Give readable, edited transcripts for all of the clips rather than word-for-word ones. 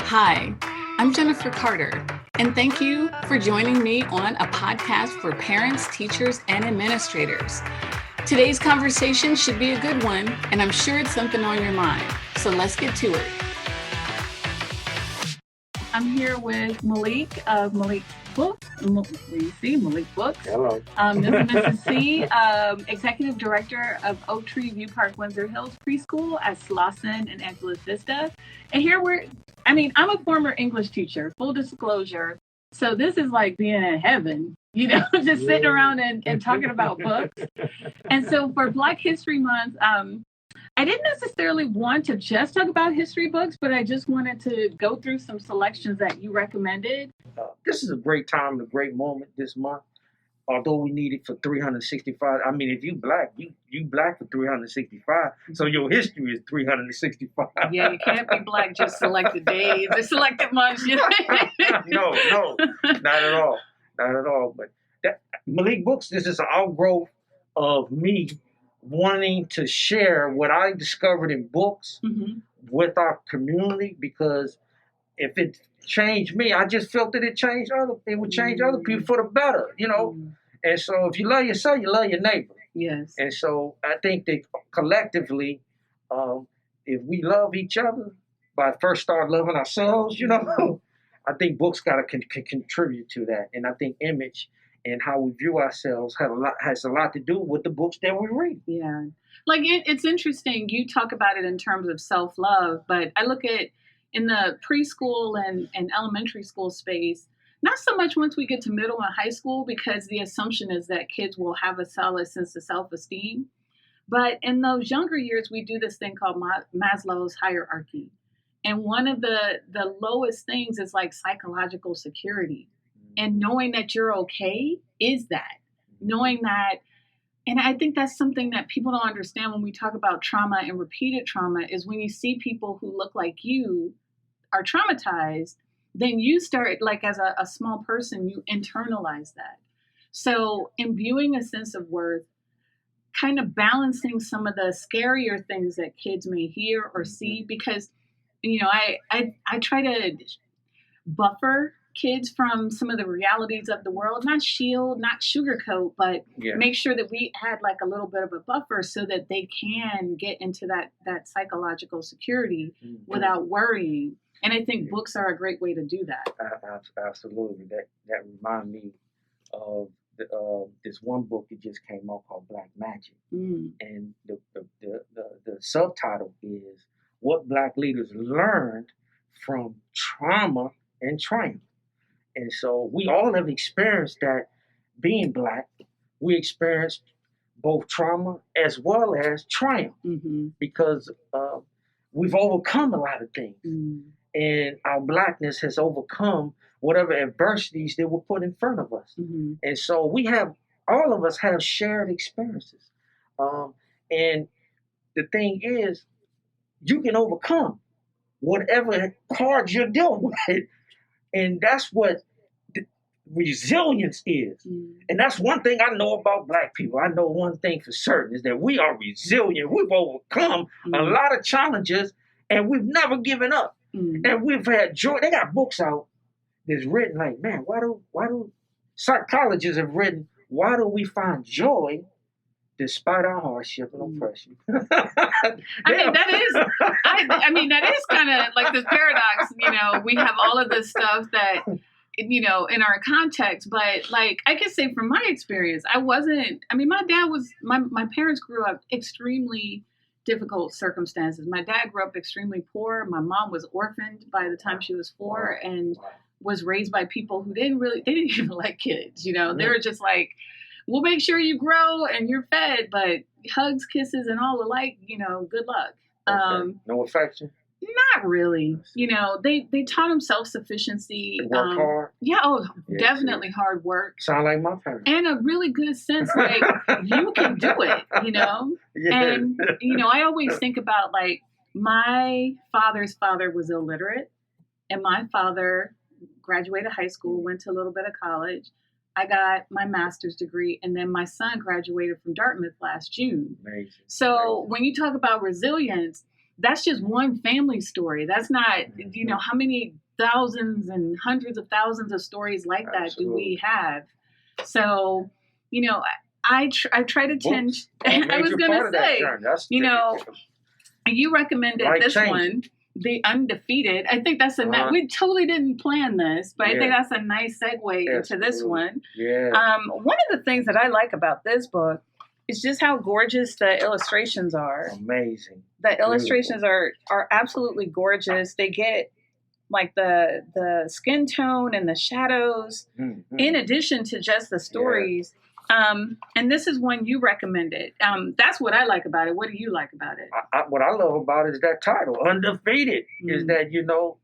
Hi, I'm Jennifer Carter, and thank you for joining me on a podcast for parents, teachers, and administrators. Today's conversation should be a good one, and I'm sure it's something on your mind. So let's get to it. I'm here with Malik of Malik Books. Malik Books. Hello. This is Mrs.C, Executive Director of Oak Tree View Park Windsor Hills Preschool at Slauson and Angeles Vista. And here I'm a former English teacher, full disclosure. So this is like being in heaven, just sitting around and talking about books. And so for Black History Month, I didn't necessarily want to just talk about history books, but I just wanted to go through some selections that you recommended. This is a great time and a great moment this month. Although we need it for 365. I mean, if you Black, you Black for 365. So your history is 365. Yeah, you can't be Black just selected days or selected months. No, not at all. Not at all. But Malik Books, this is an outgrowth of me wanting to share what I discovered in books with our community, because if it changed me, I just felt that it would change other people for the better, And so if you love yourself, you love your neighbor. Yes. And so I think that collectively, if we love each other, by first start loving ourselves, I think books got to contribute to that. And I think image and how we view ourselves has a lot to do with the books that we read. Yeah. Like it's interesting. You talk about it in terms of self-love, but I look at in the preschool and elementary school space, not so much once we get to middle and high school, because the assumption is that kids will have a solid sense of self-esteem. But in those younger years, we do this thing called Maslow's hierarchy. And one of the lowest things is like psychological security. And knowing that you're okay is that. Knowing that, and I think that's something that people don't understand when we talk about trauma and repeated trauma, is when you see people who look like you are traumatized, then you start, like as a small person, you internalize that. So imbuing a sense of worth, kind of balancing some of the scarier things that kids may hear or see, because, I try to buffer kids from some of the realities of the world, not shield, not sugarcoat, but make sure that we add like a little bit of a buffer so that they can get into that psychological security without worrying. And I think books are a great way to do that. Absolutely. That reminds me of this one book that just came out called Black Magic. And the subtitle is What Black Leaders Learned from Trauma and Triumph. And so we all have experienced that being Black. We experienced both trauma as well as triumph because we've overcome a lot of things. And our Blackness has overcome whatever adversities that were put in front of us. And so all of us have shared experiences. And the thing is, you can overcome whatever cards you're dealing with. And that's what resilience is. And that's one thing I know about Black people. I know one thing for certain is that we are resilient. We've overcome a lot of challenges and we've never given up. And we've had joy. They got books out that's written like, man, why do psychologists have written, why do we find joy despite our hardship and oppression? That is kind of like this paradox. We have all of this stuff that, in our context, but like I can say from my experience, my parents grew up extremely difficult circumstances. My dad grew up extremely poor. My mom was orphaned by the time she was 4 and was raised by people who they didn't even like kids. They were just like, we'll make sure you grow and you're fed, but hugs, kisses, and all alike, good luck. Okay. No affection? Not really. They taught them self-sufficiency. Work hard? Yeah, definitely hard work. Sound like my parents. And a really good sense, like, you can do it, And, I always think about, like, my father's father was illiterate, and my father graduated high school, went to a little bit of college. I got my master's degree, and then my son graduated from Dartmouth last June. Amazing. So when you talk about resilience, that's just one family story. That's not, how many thousands and hundreds of thousands of stories like that do we have? So, I try to tend. I was going to say, you recommended this one, The Undefeated. I think that's we totally didn't plan this, but I think that's a nice segue into this one. Yeah. One of the things that I like about this book is just how gorgeous the illustrations are. Amazing. The illustrations are absolutely gorgeous. They get like the skin tone and the shadows, in addition to just the stories. And this is one you recommended. That's what I like about it. What do you like about it? What I love about it is that title, Undefeated, is that,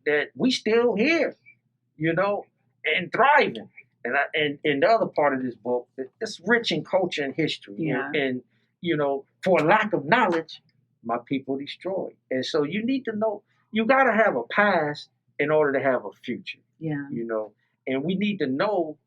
that we still here, and thriving. And the other part of this book, it's rich in culture and history. Yeah. And for a lack of knowledge, my people destroyed. And so you need to know, you got to have a past in order to have a future. Yeah. And we need to know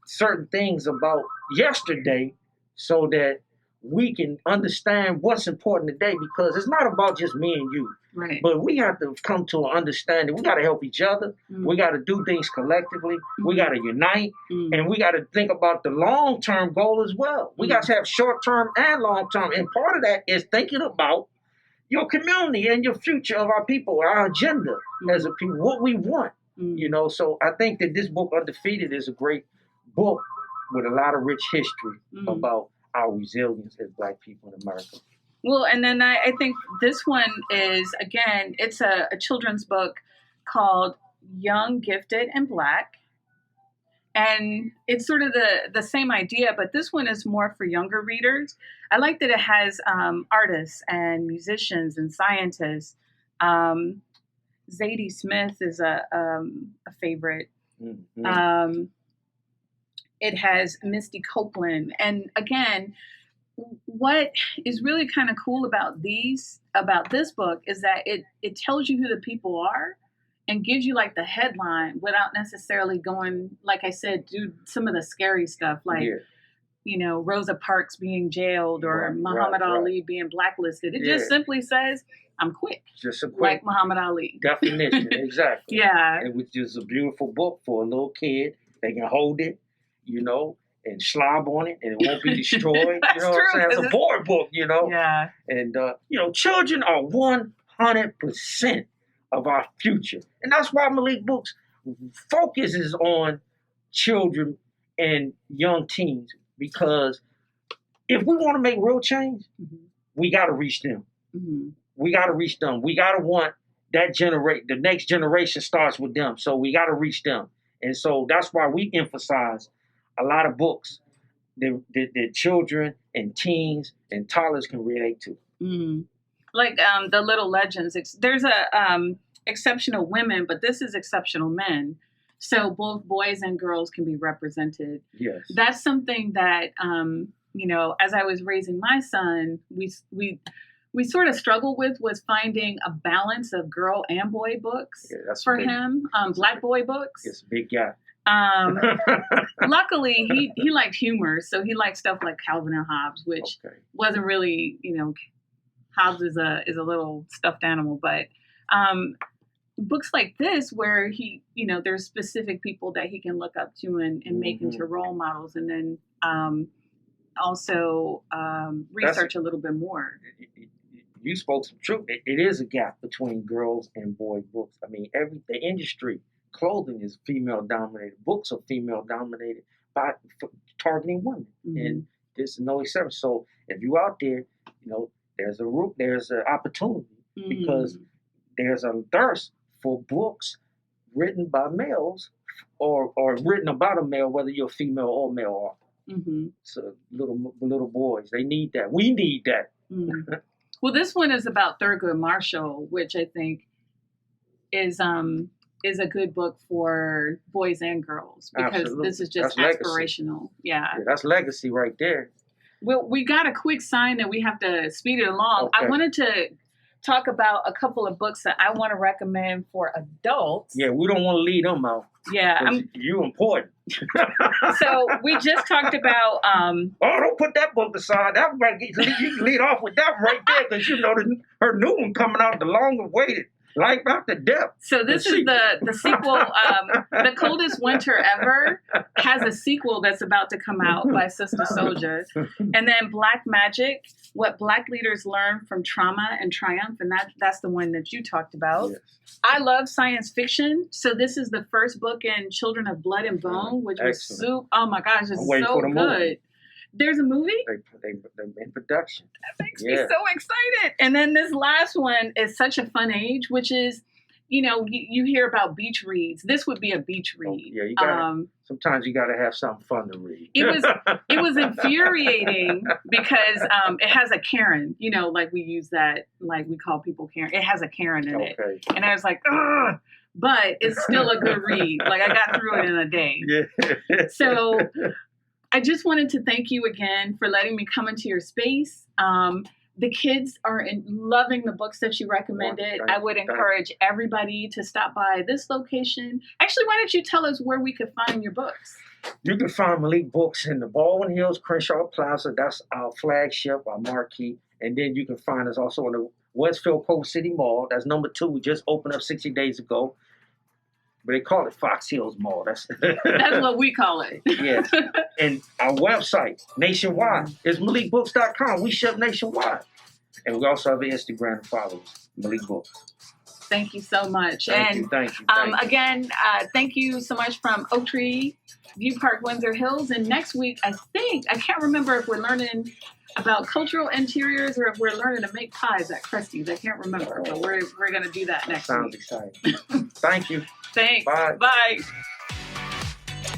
certain things about yesterday so that we can understand what's important today, because it's not about just me and you. Right. But we have to come to an understanding. We got to help each other. We got to do things collectively. We got to unite. And we got to think about the long-term goal as well. We got to have short-term and long-term. And part of that is thinking about your community and your future of our people, our agenda as a people, what we want. So I think that this book, Undefeated, is a great book with a lot of rich history about our resilience as Black people in America. Well, and then I think this one is, again, it's a children's book called Young, Gifted, and Black. And it's sort of the same idea, but this one is more for younger readers. I like that it has artists and musicians and scientists. Zadie Smith is a favorite. It has Misty Copeland. And again, what is really kind of cool about this book is that it tells you who the people are and gives you like the headline without necessarily going, like I said, do some of the scary stuff like, Rosa Parks being jailed or Muhammad Ali being blacklisted. It just simply says, I'm quick. Just a quick. Like Muhammad Ali. Definition, exactly. Yeah. And which is a beautiful book for a little kid. They can hold it, and slob on it, and it won't be destroyed. That's true, what I'm saying? It's a board book, Yeah. And, children are 100% of our future. And that's why Malik Books focuses on children and young teens, because if we want to make real change, we got to reach them. We got to reach them. We got to want that the next generation starts with them. So we got to reach them. And so that's why we emphasize a lot of books that children and teens and toddlers can relate to. Like the Little Legends. There's exceptional women, but this is exceptional men. So both boys and girls can be represented. Yes. That's something that, as I was raising my son, we sort of struggled with was finding a balance of girl and boy books for him. Black boy books. It's a big gap. Luckily, he liked humor, so he liked stuff like Calvin and Hobbes, which wasn't really, Hobbes is a little stuffed animal, but books like this where he, there's specific people that he can look up to and make into role models, and then also research a little bit more. You spoke some truth. It is a gap between girls and boy books. I mean, the industry. Clothing is female dominated. Books are female dominated by targeting women, and this is no exception. So if you're out there, there's an opportunity because there's a thirst for books written by males or written about a male, whether you're female or male author. So little boys, they need that. We need that. Well, this one is about Thurgood Marshall, which I think is a good book for boys and girls because this is just that's aspirational. Yeah, that's legacy right there. Well, we got a quick sign that we have to speed it along. I wanted talk about a couple of books that I want to recommend for adults. Yeah, we don't want to leave them out. Yeah, you're important. So we just talked about. Don't put that book aside. That right, you can lead off with that one right there, because you know her new one coming out, the long-awaited Life After Death. So this is the sequel. The Coldest Winter Ever has a sequel that's about to come out by Sister Soldier, and then Black Magic: What Black Leaders Learn from Trauma and Triumph, and that's the one that you talked about. Yes. I love science fiction, so this is the first book in Children of Blood and Bone, which was oh my gosh, it's so good. Movie. There's a movie? They're in production. That makes me so excited. And then this last one is Such a Fun Age, which is, you hear about beach reads. This would be a beach read. Yeah, you gotta, sometimes you got to have something fun to read. It was infuriating because it has a Karen. Like we use that, like we call people Karen. It has a Karen in it. And I was like, ugh. But it's still a good read. Like I got through it in a day. Yeah. So I just wanted to thank you again for letting me come into your space. The kids are loving the books that you recommended. I would encourage everybody to stop by this location. Actually, why don't you tell us where we could find your books? You can find Malik Books in the Baldwin Hills, Crenshaw Plaza. That's our flagship, our marquee. And then you can find us also in the Westfield Culver City Mall. That's number 2. We just opened up 60 days ago. But they call it Fox Hills Mall. That's what we call it. Yes. And our website, nationwide, is malikbooks.com. We ship nationwide. And we also have an Instagram to follow us, Malik Books. Thank you so much. Thank you. Again, thank you so much from Oak Tree View Park, Windsor Hills. And next week, I can't remember if we're learning about cultural interiors or if we're learning to make pies at Krusty's. I can't remember, but we're going to do that next week. Sounds exciting. Thank you. Thanks. Bye. Bye.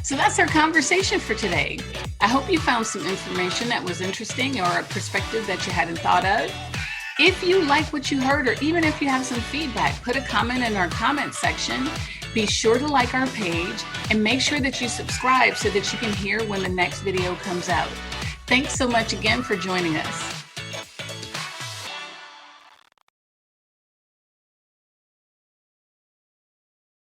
So that's our conversation for today. I hope you found some information that was interesting or a perspective that you hadn't thought of. If you like what you heard, or even if you have some feedback, put a comment in our comment section. Be sure to like our page and make sure that you subscribe so that you can hear when the next video comes out. Thanks so much again for joining us.